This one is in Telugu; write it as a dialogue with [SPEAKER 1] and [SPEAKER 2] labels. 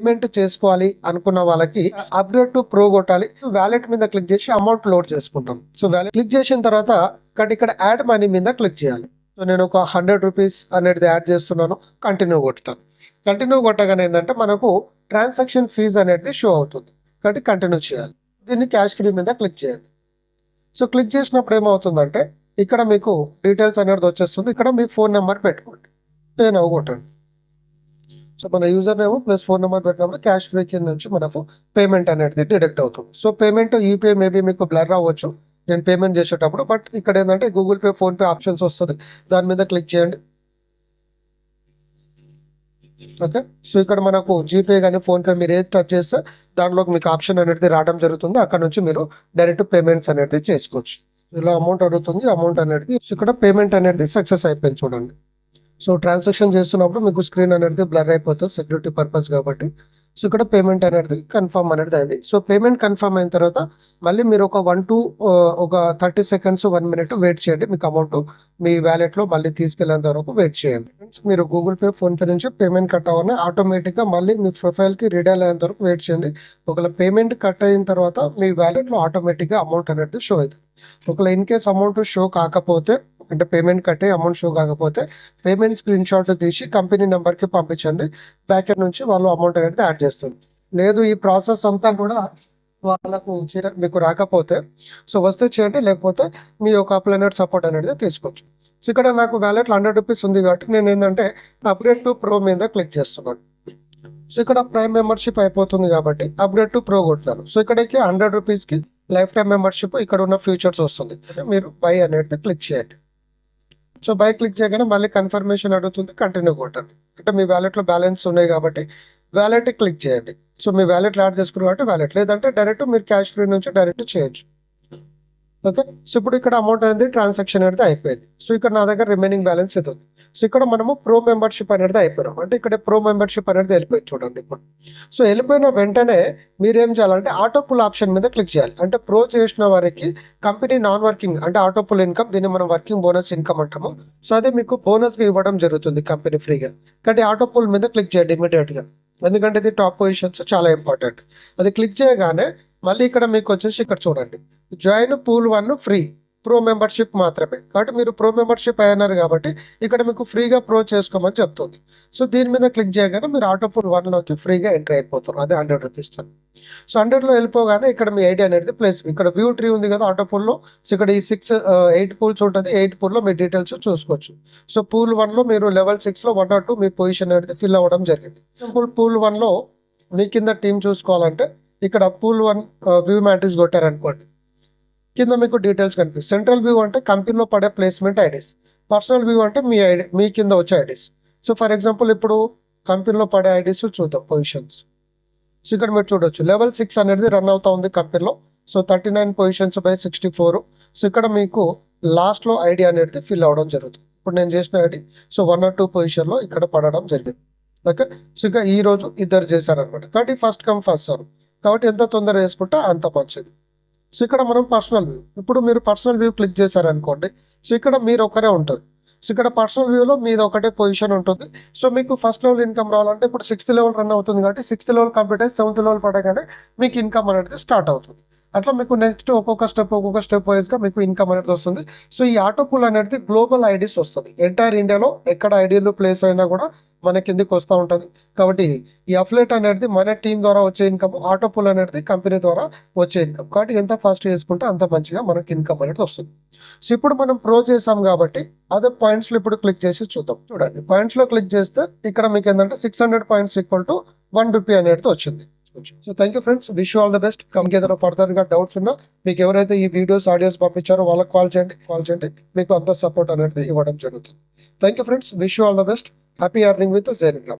[SPEAKER 1] పేమెంట్ చేసుకోవాలి అనుకున్న వాళ్ళకి అప్గ్రేడ్ టు ప్రో కొట్టాలి. వ్యాలెట్ మీద క్లిక్ చేసి అమౌంట్ లోడ్ చేసుకుంటాం. సో వ్యాలెట్ క్లిక్ చేసిన తర్వాత ఇక్కడ యాడ్ మనీ మీద క్లిక్ చేయాలి. సో నేను ఒక 100 రూపీస్ అనేది యాడ్ చేస్తున్నాను. కంటిన్యూ కొడతాను. కంటిన్యూ కొట్టగానే ఏంటంటే మనకు ట్రాన్సాక్షన్ ఫీజ్ అనేది షో అవుతుంది. కాబట్టి కంటిన్యూ చేయాలి. దీన్ని క్యాష్ ఫ్రీ మీద క్లిక్ చేయండి. సో క్లిక్ చేసినప్పుడు ఏమవుతుందంటే ఇక్కడ మీకు డీటెయిల్స్ అనేది వచ్చేస్తుంది. ఇక్కడ మీ ఫోన్ నెంబర్ పెట్టుకోండి. పే నౌ కొట్టండి. సో మన user name plus phone number పెట్టినప్పుడు క్యాష్ ఫ్రీ కింద నుంచి మనకు పేమెంట్ అనేది డిడక్ట్ అవుతుంది. సో పేమెంట్ యూపీఐ మేబీ మీకు బ్లర్ అవ్వచ్చు నేను పేమెంట్ చేసేటప్పుడు. బట్ ఇక్కడ ఏంటంటే Google pay, phone pay options వస్తుంది. దాని మీద క్లిక్ చేయండి. ఓకే, సో ఇక్కడ మనకు జీపే కానీ ఫోన్పే మీరు ఏది టచ్ చేస్తే దాంట్లోకి మీకు ఆప్షన్ అనేది రావడం జరుగుతుంది. అక్కడ నుంచి మీరు డైరెక్ట్ పేమెంట్స్ అనేది చేసుకోవచ్చు. ఇలా అమౌంట్ అడుగుతుంది. అమౌంట్ అనేది ఇక్కడ పేమెంట్ అనేది సక్సెస్ అయిపోయింది చూడండి. సో ట్రాన్సాక్షన్ చేస్తున్నప్పుడు మీకు స్క్రీన్ అనేది బ్లర్ అయిపోతుంది సెక్యూరిటీ పర్పస్ కాబట్టి. సో ఇక్కడ పేమెంట్ అనేది కన్ఫర్మ్ అనేది అయింది. సో పేమెంట్ కన్ఫర్మ్ అయిన తర్వాత మళ్ళీ మీరు ఒక 30 సెకండ్స్ 1 మినిట్ వెయిట్ చేయండి. మీకు అమౌంట్ మీ వ్యాలెట్లో మళ్ళీ తీసుకెళ్లేంత వరకు వెయిట్ చేయండి. మీరు గూగుల్ పే, ఫోన్ పే నుంచి పేమెంట్ కట్ అవ్వని ఆటోమేటిక్గా మళ్ళీ మీ ప్రొఫైల్కి రీడైల్ అయ్యేంత వరకు వెయిట్ చేయండి. ఒకవేళ పేమెంట్ కట్ అయిన తర్వాత మీ వ్యాలెట్లో ఆటోమేటిక్గా అమౌంట్ అనేది షో అవుతుంది. ఒకవేళ ఇన్ కేస్ అమౌంట్ షో కాకపోతే అంటే పేమెంట్ కట్టే అమౌంట్ షో కాకపోతే పేమెంట్ స్క్రీన్ షాట్ తీసి కంపెనీ నెంబర్కి పంపించండి. బ్యాక్ ఎండ్ నుంచి వాళ్ళు అమౌంట్ అనేది యాడ్ చేస్తారు. లేదు ఈ ప్రాసెస్ అంతా కూడా వాళ్ళకు మీకు రాకపోతే సో వస్తే చేయండి, లేకపోతే మీ యొక్క అప్లైనర్ సపోర్ట్ అనేది తీసుకోవచ్చు. సో ఇక్కడ నాకు వ్యాలెట్లో 100 రూపీస్ ఉంది కాబట్టి నేను ఏంటంటే అప్గ్రేడ్ టు ప్రో మీద క్లిక్ చేస్తున్నాను. సో ఇక్కడ ప్రైమ్ మెంబర్షిప్ అయిపోతుంది కాబట్టి అప్గ్రేడ్ టు ప్రో కొట్టాను. సో ఇక్కడికి 100 రూపీస్కి లైఫ్ టైం మెంబర్షిప్ ఇక్కడ ఉన్న ఫ్యూచర్స్ వస్తుంది. మీరు బై అనేది క్లిక్ చేయండి. సో బై క్లిక్ చేయగానే మళ్ళీ కన్ఫర్మేషన్ అడుగుతుంది. కంటిన్యూ కొట్టండి. అంటే మీ వ్యాలెట్లో బ్యాలెన్స్ ఉన్నాయి కాబట్టి వ్యాలెట్ క్లిక్ చేయండి. సో మీ వ్యాలెట్లో యాడ్ చేసుకున్నారు కాబట్టి వ్యాలెట్, లేదంటే డైరెక్ట్ మీరు క్యాష్ ఫ్రీ నుంచి డైరెక్ట్ చేయొచ్చు. ఓకే, సో ఇప్పుడు ఇక్కడ అమౌంట్ అనేది ట్రాన్సాక్షన్ అనేది అయిపోయింది. సో ఇక్కడ నా దగ్గర రిమైనింగ్ బ్యాలెన్స్ ఇది ఉంది. సో ఇక్కడ మనము ప్రో మెంబర్షిప్ అనేది అయిపోయాం. అంటే ఇక్కడ ప్రో మెంబర్షిప్ అనేది వెళ్ళిపోయింది చూడండి ఇప్పుడు. సో వెళ్ళిపోయిన వెంటనే మీరు ఏం చేయాలంటే ఆటో పుల్ ఆప్షన్ మీద క్లిక్ చేయాలి. అంటే ప్రో చేసిన వారికి కంపెనీ నాన్ వర్కింగ్ అంటే ఆటో పుల్ ఇన్కమ్, దీన్ని మనం వర్కింగ్ బోనస్ ఇన్కమ్ అంటాము. సో అదే మీకు బోనస్గా ఇవ్వడం జరుగుతుంది కంపెనీ ఫ్రీగా. కాబట్టి ఆటో పుల్ మీద క్లిక్ చేయండి ఇమీడియట్గా, ఎందుకంటే ఇది టాప్ పొజిషన్స్ చాలా ఇంపార్టెంట్. అది క్లిక్ చేయగానే మళ్ళీ ఇక్కడ మీకు వచ్చేసి ఇక్కడ చూడండి join pool 1 free, pro membership మాత్రమే. కాబట్టి మీరు ప్రో మెంబర్షిప్ అయినారు కాబట్టి ఇక్కడ మీకు ఫ్రీగా ప్రో చేసుకోమని చెప్తుంది. సో దీని మీద క్లిక్ చేయగానే మీరు ఆటో పూల్ 1లోకి ఫ్రీగా ఎంట్రీ అయిపోతారు. అదే 100 రూపీస్. సో 100లో వెళ్ళిపోగానే ఇక్కడ మీ ఐడి అనేది ప్లేస్ ఇక్కడ వ్యూ ట్రీ ఉంది కదా ఆటో పూల్లో. సో ఇక్కడ ఈ 8 పూల్స్ ఉంటుంది. 8 పూల్లో మీ డీటెయిల్స్ చూసుకోవచ్చు. సో పూల్ 1లో మీరు లెవెల్ 6లో 1 or 2 మీ పొజిషన్ అనేది ఫిల్ అవ్వడం జరిగింది. పూల్ 1లో మీ కింద టీం చూసుకోవాలంటే ఇక్కడ పూల్ 1 వ్యూ మ్యాట్రిక్స్ కొట్టారనుకోండి, కింద మీకు డీటెయిల్స్ కనిపిస్తుంది. సెంట్రల్ వ్యూ అంటే కంపెనీలో పడే ప్లేస్మెంట్ ఐడీస్, పర్సనల్ వ్యూ అంటే మీ ఐడి మీ కింద వచ్చే ఐడీస్. సో ఫర్ ఎగ్జాంపుల్ ఇప్పుడు కంపెనీలో పడే ఐడీస్ చూద్దాం పొజిషన్స్. సో ఇక్కడ మీరు చూడొచ్చు లెవెల్ 6 అనేది రన్ అవుతా ఉంది కంపెనీలో. So 39 positions by 64. సో ఇక్కడ మీకు లాస్ట్లో ఐడి అనేది ఫిల్ అవ్వడం జరుగుతుంది. ఇప్పుడు నేను చేసిన ఐడి సో 1 or 2 పొజిషన్లో ఇక్కడ పడడం జరిగింది. ఓకే, సో ఇక ఈ రోజు ఇద్దరు చేశారనమాట. కాబట్టి ఫస్ట్ కమ్ ఫస్ట్ సర్వ్, కాబట్టి ఎంత తొందరగా వేసుకుంటే అంత మంచిది. సో ఇక్కడ మనం పర్సనల్ వ్యూ, ఇప్పుడు మీరు పర్సనల్ వ్యూ క్లిక్ చేశారనుకోండి, సో ఇక్కడ మీరు ఒకరే ఉంటుంది. సో ఇక్కడ పర్సనల్ వ్యూలో మీది ఒకటే పొజిషన్ ఉంటుంది. సో మీకు ఫస్ట్ లెవెల్ ఇన్కమ్ రావాలంటే ఇప్పుడు 6th లెవెల్ రన్ అవుతుంది కాబట్టి 6th లెవెల్ కంప్లీట్ అయ్యి 7th లెవెల్ పడగానే మీకు ఇన్కమ్ అనేది స్టార్ట్ అవుతుంది. అట్లా మీకు నెక్స్ట్ ఒక్కొక్క స్టెప్ వైజ్గా మీకు ఇన్కమ్ అనేది వస్తుంది. సో ఈ ఆటో పూల్ అనేది గ్లోబల్ ఐడీస్ వస్తుంది. ఎంటైర్ ఇండియాలో ఎక్కడ ఐడీలు ప్లేస్ అయినా కూడా మన కిందికి వస్తూ ఉంటుంది. కాబట్టి ఈ అఫ్లేట్ అనేది మన టీం ద్వారా వచ్చే ఇన్కమ్, ఆటో పూల్ అనేది కంపెనీ ద్వారా వచ్చే ఇన్కమ్. కాబట్టి ఎంత ఫాస్ట్ చేసుకుంటే అంత మంచిగా మనకి ఇన్కమ్ అనేది వస్తుంది. సో ఇప్పుడు మనం ప్రో చేసాం కాబట్టి అదే పాయింట్స్లో ఇప్పుడు క్లిక్ చేసి చూద్దాం. చూడండి పాయింట్స్లో క్లిక్ చేస్తే ఇక్కడ మీకు ఏంటంటే 600 పాయింట్స్ ఈక్వల్ టు 1 రూపీ అనేది వచ్చింది. So thank you friends, wish you all the best. ఇంకేదైనా ఫర్దర్గా డౌట్స్ ఉన్నా మీకు ఎవరైతే ఈ వీడియోస్ ఆడియోస్ పంపించారో వాళ్ళకి కాల్ చేయండి. మీకు అంత సపోర్ట్ అనేది ఇవ్వడం జరుగుతుంది. Thank you friends, wish you all the best. Happy earning with జెనిగ్రామ్.